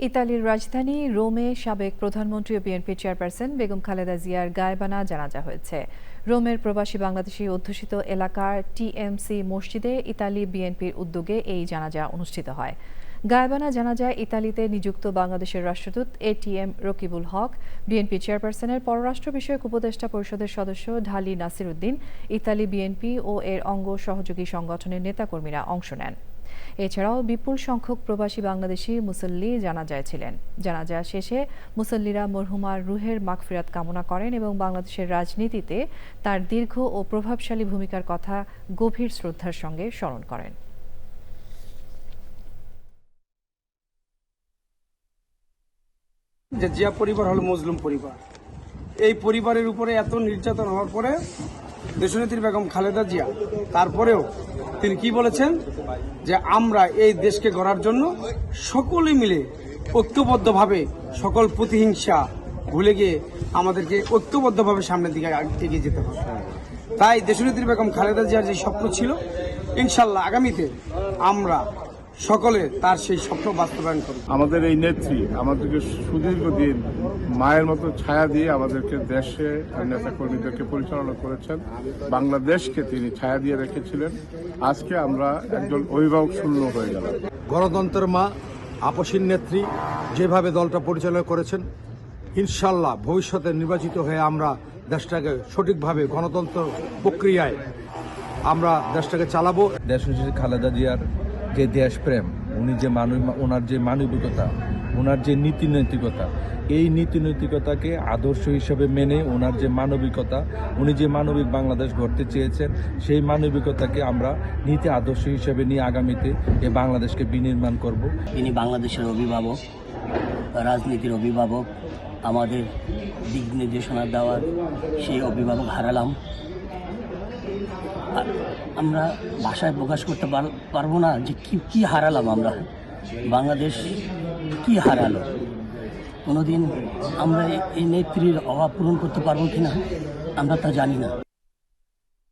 ইতালির রাজধানী রোমে সাবেক প্রধানমন্ত্রী ও বিএনপি চেয়ারপারসন বেগম খালেদা জিয়ার গায়েবানা জানাজা হয়েছে। রোমের প্রবাসী বাংলাদেশি অধ্যুষিত এলাকার টিএমসি মসজিদে ইতালি বিএনপির উদ্যোগে এই জানাজা অনুষ্ঠিত হয়। গায়েবানা জানাজায় ইতালিতে নিযুক্ত বাংলাদেশের রাষ্ট্রদূত এটিএম রকিবুল হক, বিএনপি চেয়ারপারসনের পররাষ্ট্র বিষয়ক উপদেষ্টা পরিষদের সদস্য ঢালি নাসির উদ্দিন, ইতালি বিএনপি ও এর অঙ্গ সহযোগী সংগঠনের নেতাকর্মীরা অংশ নেন। এছাড়াও বিপুল সংখ্যক প্রবাসী বাংলাদেশি মুসল্লি জানাজায় ছিলেন। জানাজা শেষে মুসল্লিরা মরহুমার রুহের মাগফিরাত কামনা করেন এবং বাংলাদেশের রাজনীতিতে তার দীর্ঘ ও প্রভাবশালী ভূমিকার কথা গভীর শ্রদ্ধার সঙ্গে স্মরণ করেন। যে জিয়া পরিবার হলো মুসলিম পরিবার। এই পরিবারের উপরে এত নির্যাতন হওয়ার পরে দেশনেত্রী বেগম খালেদা জিয়া তারপরেও তিনি কি বলেছেন যে আমরা এই দেশকে গড়ার জন্য সকলে মিলে ঐক্যবদ্ধভাবে সকল প্রতিহিংসা ভুলে গিয়ে আমাদেরকে ঐক্যবদ্ধভাবে সামনের দিকে এগিয়ে যেতে হবে। তাই দেশনেত্রী বেগম খালেদা জিয়ার যে স্বপ্ন ছিল, ইনশাল্লাহ আগামীতে আমরা সকলে তার সেই স্বপ্ন বাস্তবায়ন করব। আমাদের এই নেত্রী আমাদেরকে সুদীর্ঘদিন মায়ের মতো ছায়া দিয়ে আমাদেরকে দেশে নেতা কর্মীদেরকে পরিচালনা করেছেন। বাংলাদেশকে তিনি ছায়া দিয়ে রেখেছিলেন। আজকে আমরা একজন অভিভাবক শূন্য হয়ে গেলাম। গণতন্ত্রের মা, আপসীন নেত্রী যেভাবে দলটা পরিচালনা করেছেন, ইনশাল্লাহ ভবিষ্যতে নির্বাচিত হয়ে আমরা দেশটাকে সঠিকভাবে গণতন্ত্র প্রক্রিয়ায় আমরা দেশটাকে চালাবো। দেশনেত্রী খালেদা জিয়ার যে দেশপ্রেম, উনি যে ওনার যে মানবিকতা, ওনার যে নীতি নৈতিকতা, এই নীতি নৈতিকতাকে আদর্শ হিসেবে মেনে ওনার যে মানবিকতা, উনি যে মানবিক বাংলাদেশ গড়তে চেয়েছেন, সেই মানবিকতাকে আমরা নীতি আদর্শ হিসেবে নিয়ে আগামীতে এই বাংলাদেশকে বিনির্মাণ করব। তিনি বাংলাদেশের অভিভাবক, রাজনীতির অভিভাবক, আমাদের দিক নির্দেশনা দেওয়ার সেই অভিভাবক হারালাম। আমরা ভাষায় প্রকাশ করতে পারবো না যে কি হারালাম। আমরা বাংলাদেশ কি হারালো। কোনোদিন আমরা এই নেত্রীর অভাব পূরণ করতে পারবো কিনা আমরা তা জানি না।